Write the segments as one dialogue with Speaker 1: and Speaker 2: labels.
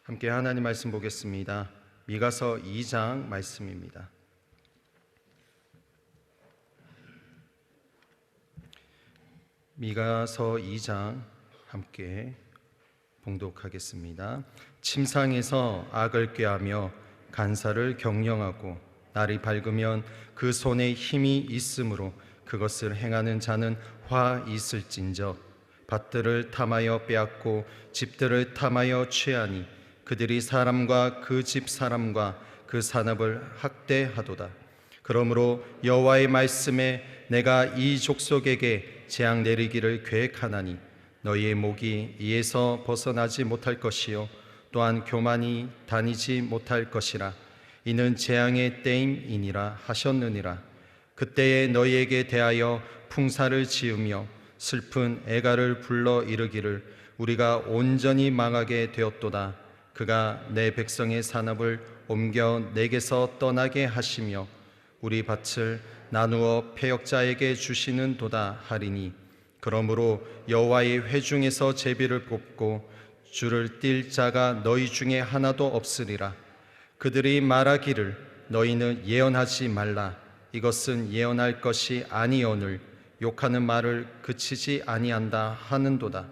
Speaker 1: 함께 하나님 말씀 보겠습니다. 미가서 2장 말씀입니다. 미가서 2장 함께 봉독하겠습니다. 침상에서 악을 꾀하며 간사를 경영하고 날이 밝으면 그 손에 힘이 있으므로 그것을 행하는 자는 화 있을진저 밭들을 탐하여 빼앗고 집들을 탐하여 취하니 그들이 사람과 그 집 사람과 그 산업을 학대하도다. 그러므로 여호와의 말씀에 내가 이 족속에게 재앙 내리기를 계획하나니 너희의 목이 이에서 벗어나지 못할 것이요 또한 교만이 다니지 못할 것이라. 이는 재앙의 때임이니라 하셨느니라. 그때에 너희에게 대하여 풍사를 지으며 슬픈 애가를 불러 이르기를 우리가 온전히 망하게 되었도다. 그가 내 백성의 산업을 옮겨 내게서 떠나게 하시며 우리 밭을 나누어 패역자에게 주시는 도다 하리니 그러므로 여호와의 회중에서 제비를 뽑고 줄을 띨 자가 너희 중에 하나도 없으리라. 그들이 말하기를 너희는 예언하지 말라. 이것은 예언할 것이 아니오늘 욕하는 말을 그치지 아니한다 하는도다.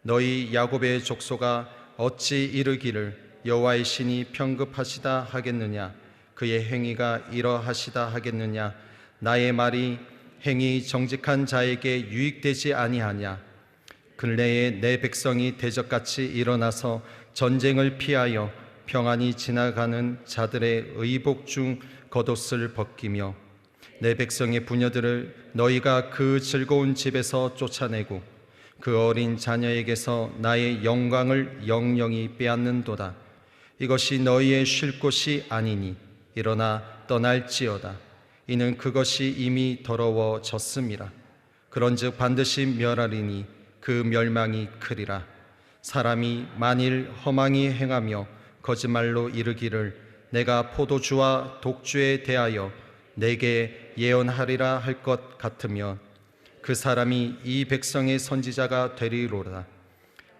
Speaker 1: 너희 야곱의 족속아 어찌 이르기를 여호와의 신이 편급하시다 하겠느냐. 그의 행위가 이러하시다 하겠느냐. 나의 말이 행위 정직한 자에게 유익되지 아니하냐. 근래에 내 백성이 대적같이 일어나서 전쟁을 피하여 평안히 지나가는 자들의 의복 중 겉옷을 벗기며 내 백성의 부녀들을 너희가 그 즐거운 집에서 쫓아내고 그 어린 자녀에게서 나의 영광을 영영히 빼앗는도다. 이것이 너희의 쉴 곳이 아니니 일어나 떠날지어다. 이는 그것이 이미 더러워졌음이라. 그런즉 반드시 멸하리니 그 멸망이 크리라. 사람이 만일 허망히 행하며 거짓말로 이르기를 내가 포도주와 독주에 대하여 내게 예언하리라 할 것 같으면 그 사람이 이 백성의 선지자가 되리로다.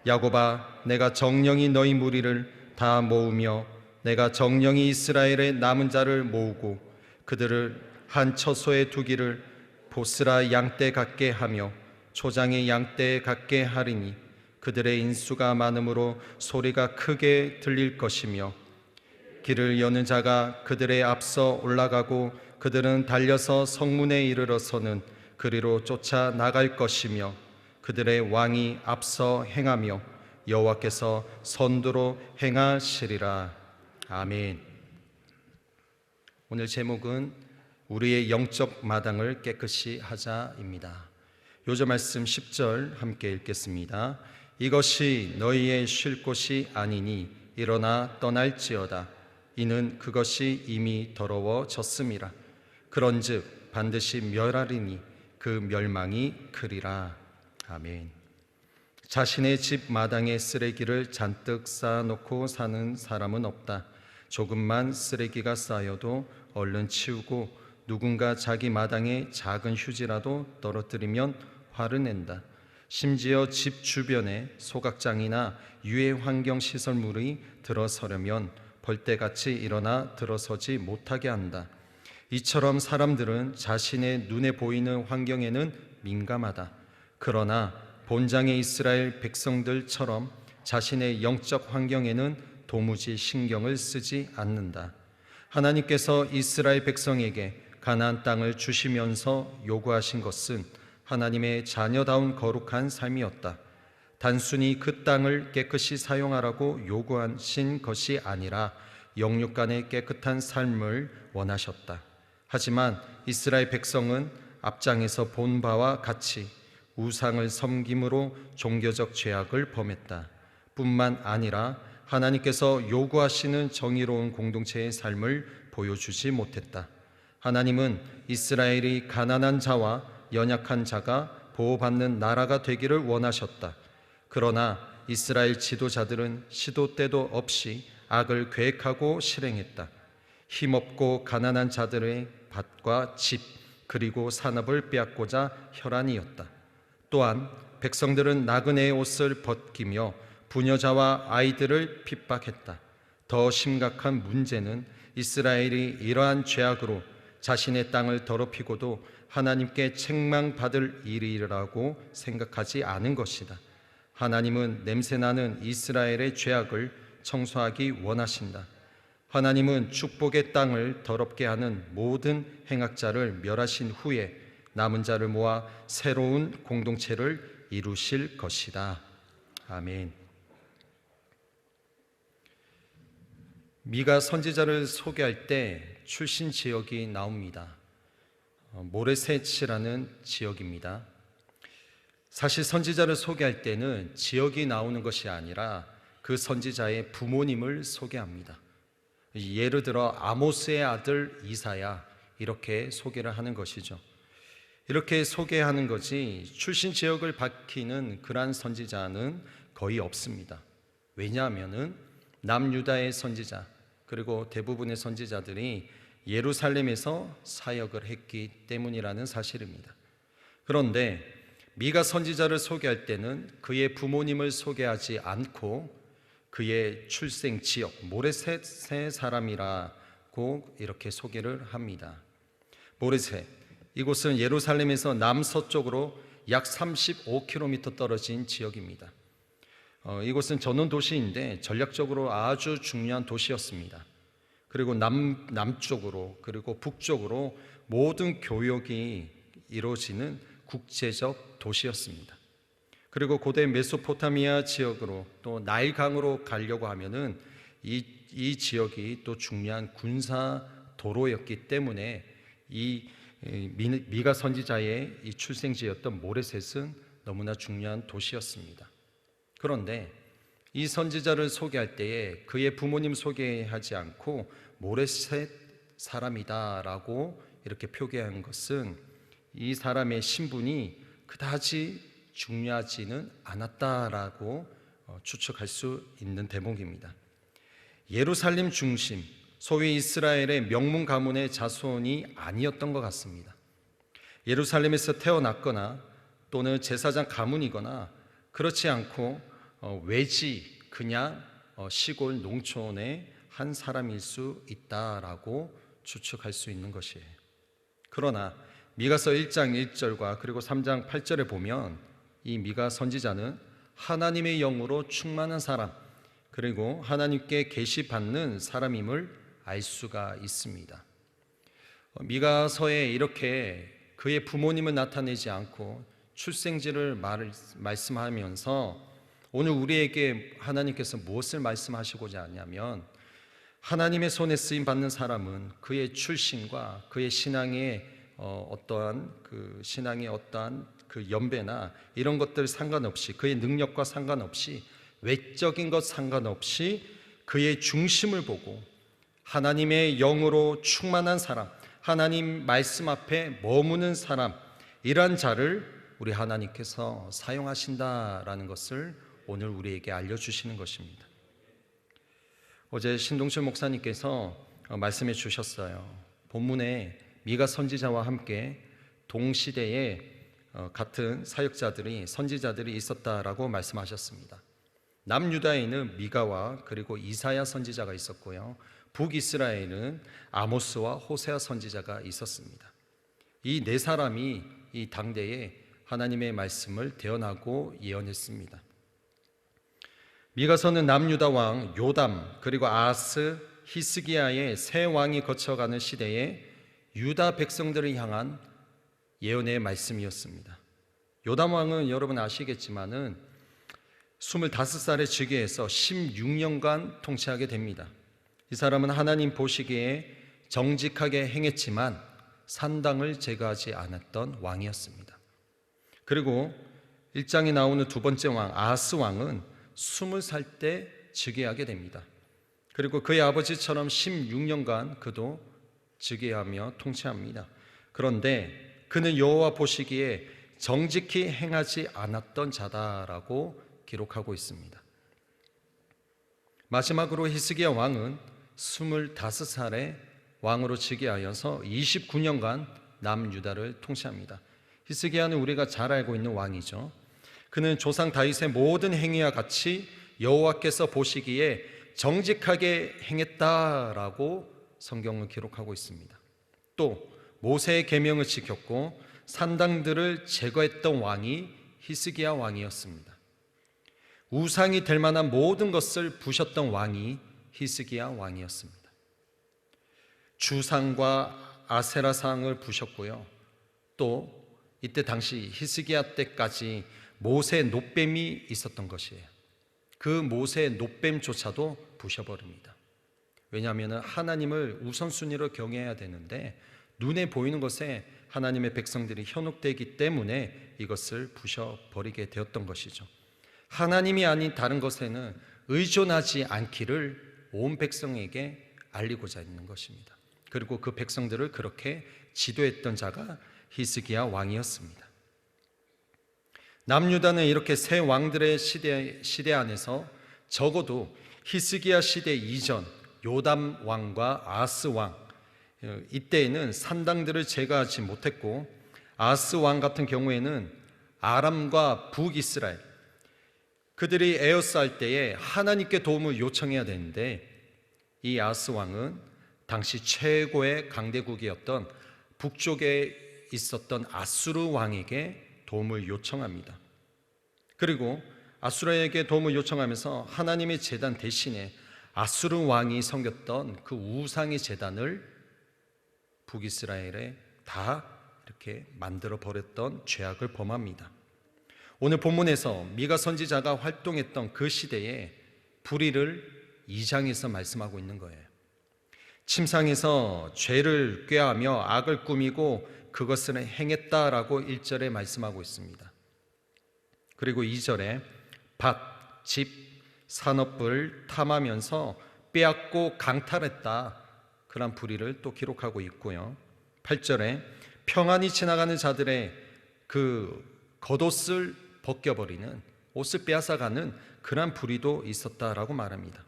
Speaker 1: 야곱아, 내가 정령이 너희 무리를 다 모으며 내가 정령이 이스라엘의 남은 자를 모으고 그들을 한 처소에 두기를 보스라 양떼 같게 하며 초장의 양떼 같게 하리니 그들의 인수가 많으므로 소리가 크게 들릴 것이며 길을 여는 자가 그들의 앞서 올라가고 그들은 달려서 성문에 이르러서는 그리로 쫓아 나갈 것이며 그들의 왕이 앞서 행하며 여호와께서 선두로 행하시리라. 아멘. 오늘 제목은 우리의 영적 마당을 깨끗이 하자입니다. 요절 말씀 10절 함께 읽겠습니다. 이것이 너희의 쉴 곳이 아니니 일어나 떠날지어다. 이는 그것이 이미 더러워졌음이라. 그런즉 반드시 멸하리니 그 멸망이 크리라. 아멘. 자신의 집 마당에 쓰레기를 잔뜩 쌓아놓고 사는 사람은 없다. 조금만 쓰레기가 쌓여도 얼른 치우고 누군가 자기 마당에 작은 휴지라도 떨어뜨리면 화를 낸다. 심지어 집 주변에 소각장이나 유해 환경 시설물이 들어서려면 벌떼같이 일어나 들어서지 못하게 한다. 이처럼 사람들은 자신의 눈에 보이는 환경에는 민감하다. 그러나 본장의 이스라엘 백성들처럼 자신의 영적 환경에는 도무지 신경을 쓰지 않는다. 하나님께서 이스라엘 백성에게 가나안 땅을 주시면서 요구하신 것은 하나님의 자녀다운 거룩한 삶이었다. 단순히 그 땅을 깨끗이 사용하라고 요구하신 것이 아니라 영육 간의 깨끗한 삶을 원하셨다. 하지만 이스라엘 백성은 앞장에서 본 바와 같이 우상을 섬김으로 종교적 죄악을 범했다. 뿐만 아니라 하나님께서 요구하시는 정의로운 공동체의 삶을 보여주지 못했다. 하나님은 이스라엘이 가난한 자와 연약한 자가 보호받는 나라가 되기를 원하셨다. 그러나 이스라엘 지도자들은 시도 때도 없이 악을 계획하고 실행했다. 힘없고 가난한 자들의 밭과 집 그리고 산업을 빼앗고자 혈안이었다. 또한 백성들은 나그네의 옷을 벗기며 부녀자와 아이들을 핍박했다. 더 심각한 문제는 이스라엘이 이러한 죄악으로 자신의 땅을 더럽히고도 하나님께 책망받을 일이라고 생각하지 않은 것이다. 하나님은 냄새나는 이스라엘의 죄악을 청소하기 원하신다. 하나님은 축복의 땅을 더럽게 하는 모든 행악자를 멸하신 후에 남은 자를 모아 새로운 공동체를 이루실 것이다. 아멘. 미가 선지자를 소개할 때 출신 지역이 나옵니다. 모레셋이라는 지역입니다. 사실 선지자를 소개할 때는 지역이 나오는 것이 아니라 그 선지자의 부모님을 소개합니다. 예를 들어 아모스의 아들 이사야, 이렇게 소개를 하는 것이죠. 이렇게 소개하는 거지 출신 지역을 밝히는 그러한 선지자는 거의 없습니다. 왜냐하면은 남유다의 선지자 그리고 대부분의 선지자들이 예루살렘에서 사역을 했기 때문이라는 사실입니다. 그런데 미가 선지자를 소개할 때는 그의 부모님을 소개하지 않고 그의 출생 지역 모레셋의 사람이라고 이렇게 소개를 합니다. 모레셋, 이곳은 예루살렘에서 남서쪽으로 약 35km 떨어진 지역입니다. 이곳은 전원 도시인데 전략적으로 아주 중요한 도시였습니다. 그리고 남쪽으로 그리고 북쪽으로 모든 교역이 이루어지는 국제적 도시였습니다. 그리고 고대 메소포타미아 지역으로 또 나일강으로 가려고 하면은 이 지역이 또 중요한 군사 도로였기 때문에 이 미가 선지자의 이 출생지였던 모레셋은 너무나 중요한 도시였습니다. 그런데 이 선지자를 소개할 때에 그의 부모님 소개하지 않고 모레셋 사람이다라고 이렇게 표기한 것은 이 사람의 신분이 그다지 중요하지는 않았다라고 추측할 수 있는 대목입니다. 예루살렘 중심, 소위 이스라엘의 명문 가문의 자손이 아니었던 것 같습니다. 예루살렘에서 태어났거나 또는 제사장 가문이거나 그렇지 않고 외지 그냥 시골 농촌의 한 사람일 수 있다라고 추측할 수 있는 것이에요. 그러나 미가서 1장 1절과 그리고 3장 8절에 보면 이 미가 선지자는 하나님의 영으로 충만한 사람 그리고 하나님께 계시받는 사람임을 알 수가 있습니다. 미가서에 이렇게 그의 부모님을 나타내지 않고 출생지를 말씀하면서 오늘 우리에게 하나님께서 무엇을 말씀하시고자 하냐면 하나님의 손에 쓰임 받는 사람은 그의 출신과 그의 신앙의 어떠한 그 연배나 이런 것들 상관없이 그의 능력과 상관없이 외적인 것 상관없이 그의 중심을 보고 하나님의 영으로 충만한 사람, 하나님 말씀 앞에 머무는 사람, 이러한 자를 우리 하나님께서 사용하신다라는 것을 오늘 우리에게 알려주시는 것입니다. 어제 신동철 목사님께서 말씀해 주셨어요. 본문에 미가 선지자와 함께 동시대에 같은 사역자들이 선지자들이 있었다라고 말씀하셨습니다. 남유다에는 미가와 그리고 이사야 선지자가 있었고요. 북이스라엘은 아모스와 호세아 선지자가 있었습니다. 이 네 사람이 이 당대에 하나님의 말씀을 대언하고 예언했습니다. 미가서는 남유다 왕 요담 그리고 아하스, 히스기야의 세 왕이 거쳐가는 시대에 유다 백성들을 향한 예언의 말씀이었습니다. 요담 왕은 여러분 아시겠지만은 25살에 즉위해서 16년간 통치하게 됩니다. 이 사람은 하나님 보시기에 정직하게 행했지만 산당을 제거하지 않았던 왕이었습니다. 그리고 1장에 나오는 두 번째 왕 아하스 왕은 20살 때 즉위하게 됩니다. 그리고 그의 아버지처럼 16년간 그도 즉위하며 통치합니다. 그런데 그는 여호와 보시기에 정직히 행하지 않았던 자다라고 기록하고 있습니다. 마지막으로 히스기야 왕은 25살에 왕으로 즉위하여서 29년간 남유다를 통치합니다. 히스기야는 우리가 잘 알고 있는 왕이죠. 그는 조상 다윗의 모든 행위와 같이 여호와께서 보시기에 정직하게 행했다라고 성경을 기록하고 있습니다. 또 모세의 계명을 지켰고 산당들을 제거했던 왕이 히스기야 왕이었습니다. 우상이 될 만한 모든 것을 부셨던 왕이 히스기야 왕이었습니다. 주상과 아세라상을 부셨고요. 또 이때 당시 히스기야 때까지 모세 놋뱀이 있었던 것이에요. 그 모세 놋뱀조차도 부셔버립니다. 왜냐하면 하나님을 우선순위로 경외해야 되는데 눈에 보이는 것에 하나님의 백성들이 현혹되기 때문에 이것을 부셔버리게 되었던 것이죠. 하나님이 아닌 다른 것에는 의존하지 않기를 온 백성에게 알리고자 있는 것입니다. 그리고 그 백성들을 그렇게 지도했던 자가 히스기야 왕이었습니다. 남유다는 이렇게 세 왕들의 시대 안에서 적어도 히스기야 시대 이전 요담 왕과 아스 왕, 이때에는 산당들을 제거하지 못했고, 아스 왕 같은 경우에는 아람과 북이스라엘, 그들이 에어싸울 때에 하나님께 도움을 요청해야 되는데, 이 아스 왕은 당시 최고의 강대국이었던 북쪽에 있었던 아수르 왕에게 도움을 요청합니다. 그리고 아수르에게 도움을 요청하면서 하나님의 제단 대신에 아수르 왕이 섬겼던 그 우상의 제단을 북이스라엘에 다 이렇게 만들어 버렸던 죄악을 범합니다. 오늘 본문에서 미가 선지자가 활동했던 그 시대에 불의를 2장에서 말씀하고 있는 거예요. 침상에서 죄를 꾀하며 악을 꾸미고 그것을 행했다라고 1절에 말씀하고 있습니다. 그리고 2절에 밭, 집, 산업을 탐하면서 빼앗고 강탈했다, 그런 불의를 또 기록하고 있고요. 8절에 평안히 지나가는 자들의 그 겉옷을 벗겨버리는, 옷을 빼앗아가는 그런 불의도 있었다라고 말합니다.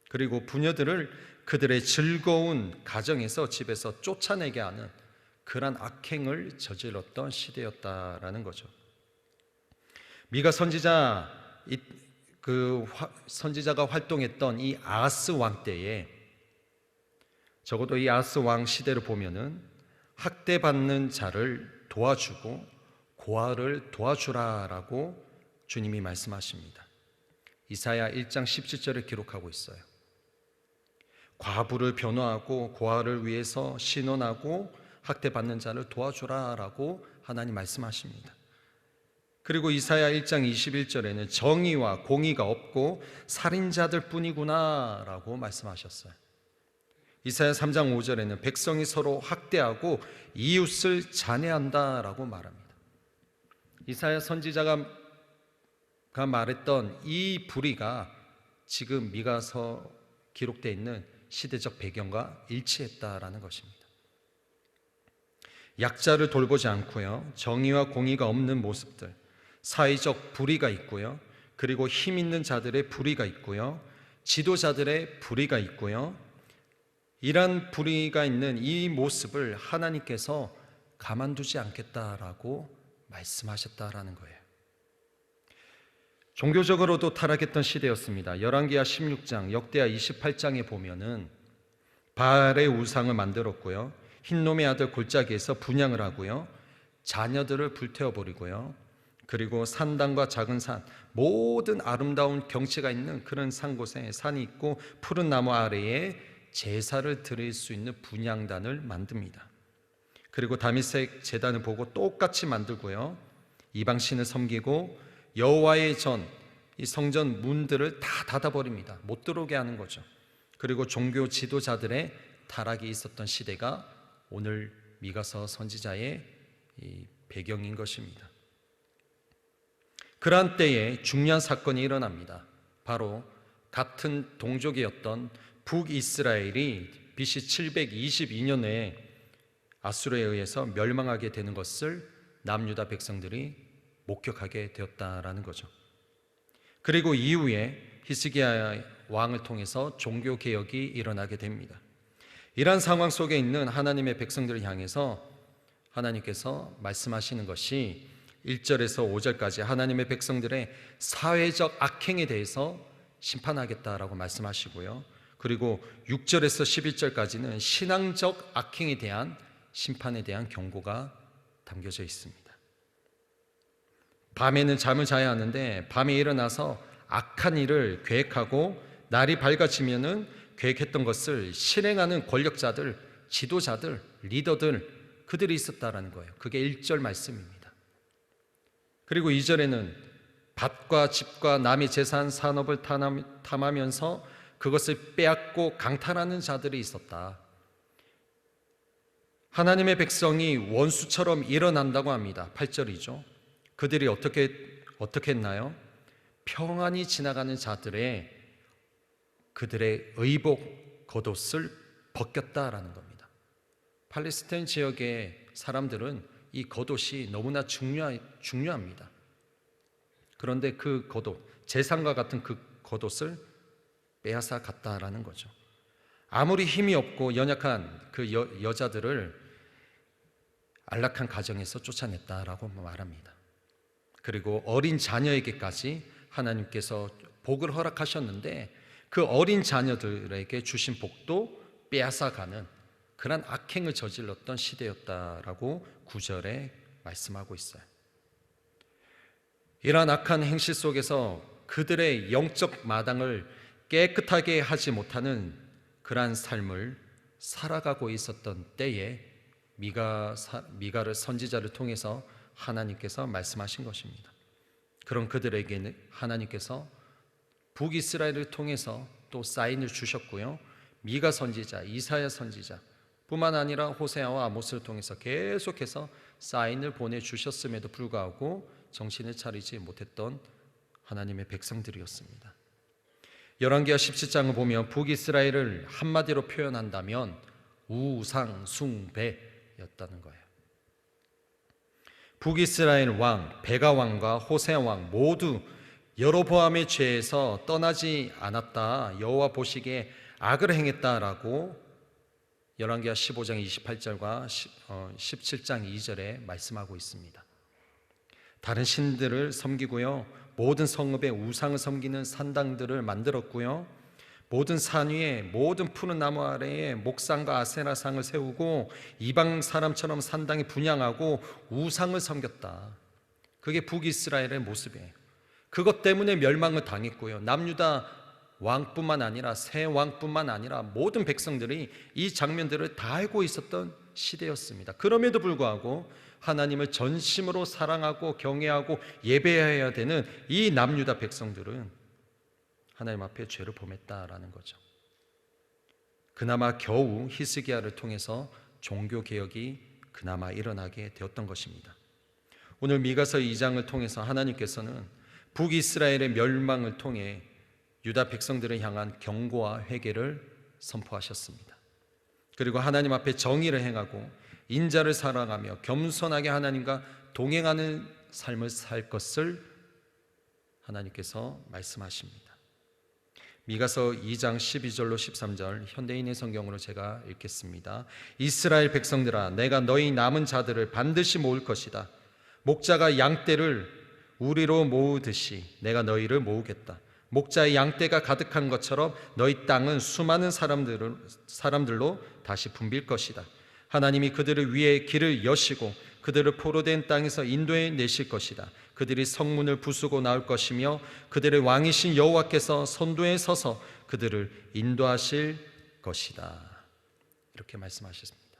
Speaker 1: 그리고 부녀들을 그들의 즐거운 가정에서, 집에서 쫓아내게 하는 그런 악행을 저질렀던 시대였다라는 거죠. 미가 선지자가 활동했던 이 아하스 왕 때에, 적어도 이 아하스 왕 시대를 보면은 학대받는 자를 도와주고 고아를 도와주라라고 주님이 말씀하십니다. 이사야 1장 17절에 기록하고 있어요. 과부를 변호하고 고아를 위해서 신원하고 학대받는 자를 도와주라라고 하나님 말씀하십니다. 그리고 이사야 1장 21절에는 정의와 공의가 없고 살인자들 뿐이구나 라고 말씀하셨어요. 이사야 3장 5절에는 백성이 서로 학대하고 이웃을 잔해한다 라고 말합니다. 이사야 선지자가 말했던 이 불의가 지금 미가서 기록되어 있는 시대적 배경과 일치했다라는 것입니다. 약자를 돌보지 않고요, 정의와 공의가 없는 모습들, 사회적 불의가 있고요, 그리고 힘 있는 자들의 불의가 있고요, 지도자들의 불의가 있고요, 이런 불의가 있는 이 모습을 하나님께서 가만두지 않겠다라고 말씀하셨다라는 거예요. 종교적으로도 타락했던 시대였습니다. 열왕기하 16장, 역대하 28장에 보면은 바알의 우상을 만들었고요, 흰놈의 아들 골짜기에서 분향을 하고요, 자녀들을 불태워버리고요, 그리고 산당과 작은 산, 모든 아름다운 경치가 있는 그런 산 곳에 산이 있고 푸른 나무 아래에 제사를 드릴 수 있는 분향단을 만듭니다. 그리고 다윗색 제단을 보고 똑같이 만들고요, 이방신을 섬기고 여호와의 전, 이 성전 문들을 다 닫아버립니다. 못 들어오게 하는 거죠. 그리고 종교 지도자들의 타락이 있었던 시대가 오늘 미가서 선지자의 이 배경인 것입니다. 그러한 때에 중요한 사건이 일어납니다. 바로 같은 동족이었던 북이스라엘이 BC 722년에 아수르에 의해서 멸망하게 되는 것을 남유다 백성들이 목격하게 되었다라는 거죠. 그리고 이후에 히스기야 왕을 통해서 종교 개혁이 일어나게 됩니다. 이러한 상황 속에 있는 하나님의 백성들을 향해서 하나님께서 말씀하시는 것이 1절에서 5절까지 하나님의 백성들의 사회적 악행에 대해서 심판하겠다라고 말씀하시고요. 그리고 6절에서 11절까지는 신앙적 악행에 대한 심판에 대한 경고가 담겨져 있습니다. 밤에는 잠을 자야 하는데 밤에 일어나서 악한 일을 계획하고 날이 밝아지면은 계획했던 것을 실행하는 권력자들, 지도자들, 리더들, 그들이 있었다라는 거예요. 그게 1절 말씀입니다. 그리고 2절에는 밭과 집과 남의 재산 산업을 탐하면서 그것을 빼앗고 강탈하는 자들이 있었다. 하나님의 백성이 원수처럼 일어난다고 합니다. 8절이죠. 그들이 어떻게 했나요? 평안히 지나가는 자들의 그들의 의복 겉옷을 벗겼다라는 겁니다. 팔레스타인 지역의 사람들은 이 겉옷이 너무나 중요합니다. 그런데 그 겉옷, 재산과 같은 그 겉옷을 빼앗아 갔다라는 거죠. 아무리 힘이 없고 연약한 그 여자들을 안락한 가정에서 쫓아냈다라고 말합니다. 그리고 어린 자녀에게까지 하나님께서 복을 허락하셨는데 그 어린 자녀들에게 주신 복도 빼앗아가는 그런 악행을 저질렀던 시대였다라고 9절에 말씀하고 있어요. 이러한 악한 행실 속에서 그들의 영적 마당을 깨끗하게 하지 못하는 그러한 삶을 살아가고 있었던 때에 미가를 선지자를 통해서 하나님께서 말씀하신 것입니다. 그런 그들에게는 하나님께서 북이스라엘을 통해서 또 사인을 주셨고요. 미가 선지자, 이사야 선지자 뿐만 아니라 호세아와 아모스를 통해서 계속해서 사인을 보내주셨음에도 불구하고 정신을 차리지 못했던 하나님의 백성들이었습니다. 열왕기하 17장을 보면 북이스라엘을 한마디로 표현한다면 우상숭배였다는 거예요. 북이스라엘 왕 베가 왕과 호세아 왕 모두 여로보암의 죄에서 떠나지 않았다. 여호와 보시기에 악을 행했다라고 열왕기하 15장 28절과 17장 2절에 말씀하고 있습니다. 다른 신들을 섬기고요, 모든 성읍에 우상을 섬기는 산당들을 만들었고요, 모든 산 위에 모든 푸른 나무 아래에 목상과 아세라상을 세우고 이방 사람처럼 산당에 분향하고 우상을 섬겼다. 그게 북이스라엘의 모습이에요. 그것 때문에 멸망을 당했고요, 남유다 왕뿐만 아니라 새 왕뿐만 아니라 모든 백성들이 이 장면들을 다 알고 있었던 시대였습니다. 그럼에도 불구하고 하나님을 전심으로 사랑하고 경외하고 예배해야 되는 이 남유다 백성들은 하나님 앞에 죄를 범했다라는 거죠. 그나마 겨우 히스기야를 통해서 종교개혁이 그나마 일어나게 되었던 것입니다. 오늘 미가서 2장을 통해서 하나님께서는 북이스라엘의 멸망을 통해 유다 백성들을 향한 경고와 회개를 선포하셨습니다. 그리고 하나님 앞에 정의를 행하고 인자를 사랑하며 겸손하게 하나님과 동행하는 삶을 살 것을 하나님께서 말씀하십니다. 미가서 2장 12절로 13절 현대인의 성경으로 제가 읽겠습니다. 이스라엘 백성들아, 내가 너희 남은 자들을 반드시 모을 것이다. 목자가 양떼를 우리로 모으듯이 내가 너희를 모으겠다. 목자의 양떼가 가득한 것처럼 너희 땅은 수많은 사람들로 다시 붐빌 것이다. 하나님이 그들을 위해 길을 여시고 그들을 포로된 땅에서 인도해 내실 것이다. 그들이 성문을 부수고 나올 것이며 그들의 왕이신 여호와께서 선두에 서서 그들을 인도하실 것이다. 이렇게 말씀하셨습니다.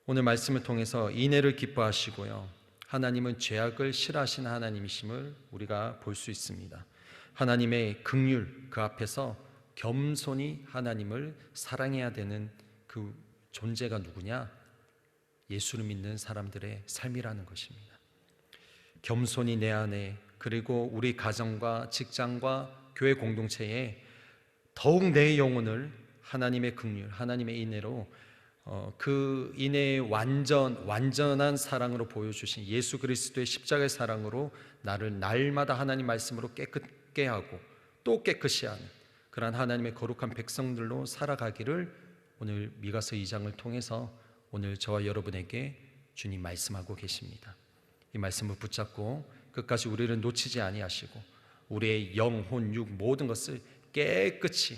Speaker 1: 오늘 말씀을 통해서 인애를 기뻐하시고요, 하나님은 죄악을 싫어하시는 하나님이심을 우리가 볼 수 있습니다. 하나님의 긍휼 그 앞에서 겸손히 하나님을 사랑해야 되는 그 존재가 누구냐? 예수를 믿는 사람들의 삶이라는 것입니다. 겸손히 내 안에, 그리고 우리 가정과 직장과 교회 공동체에 더욱 내 영혼을 하나님의 긍휼, 하나님의 인애로 그 인애의 완전한 사랑으로 보여주신 예수 그리스도의 십자가의 사랑으로 나를 날마다 하나님 말씀으로 깨끗게 하고 또 깨끗이 하는 그러한 하나님의 거룩한 백성들로 살아가기를 오늘 미가서 2장을 통해서 오늘 저와 여러분에게 주님 말씀하고 계십니다. 이 말씀을 붙잡고 끝까지 우리를 놓치지 아니하시고 우리의 영혼, 육 모든 것을 깨끗이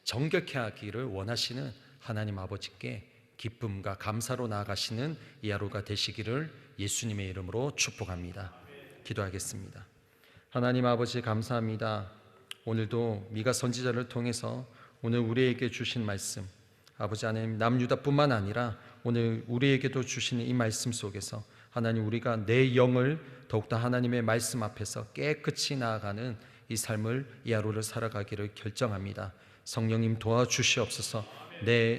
Speaker 1: 정결케 하기를 원하시는 하나님 아버지께 기쁨과 감사로 나아가시는 이 하루가 되시기를 예수님의 이름으로 축복합니다. 기도하겠습니다. 하나님 아버지 감사합니다. 오늘도 미가 선지자를 통해서 오늘 우리에게 주신 말씀, 아버지 하나님 남유다뿐만 아니라 오늘 우리에게도 주시는 이 말씀 속에서 하나님 우리가 내 영을 더욱더 하나님의 말씀 앞에서 깨끗이 나아가는 이 삶을, 이 하루를 살아가기를 결정합니다. 성령님 도와주시옵소서.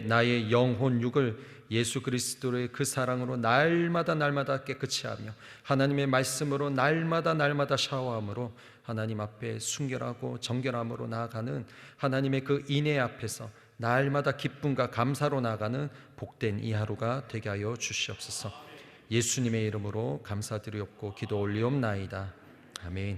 Speaker 1: 나의 영혼 육을 예수 그리스도의 그 사랑으로 날마다 깨끗이 하며 하나님의 말씀으로 날마다 샤워함으로 하나님 앞에 순결하고 정결함으로 나아가는 하나님의 그 인애 앞에서 날마다 기쁨과 감사로 나아가는 복된 이 하루가 되게 하여 주시옵소서. 예수님의 이름으로 감사드리옵고 기도 올리옵나이다. 아멘.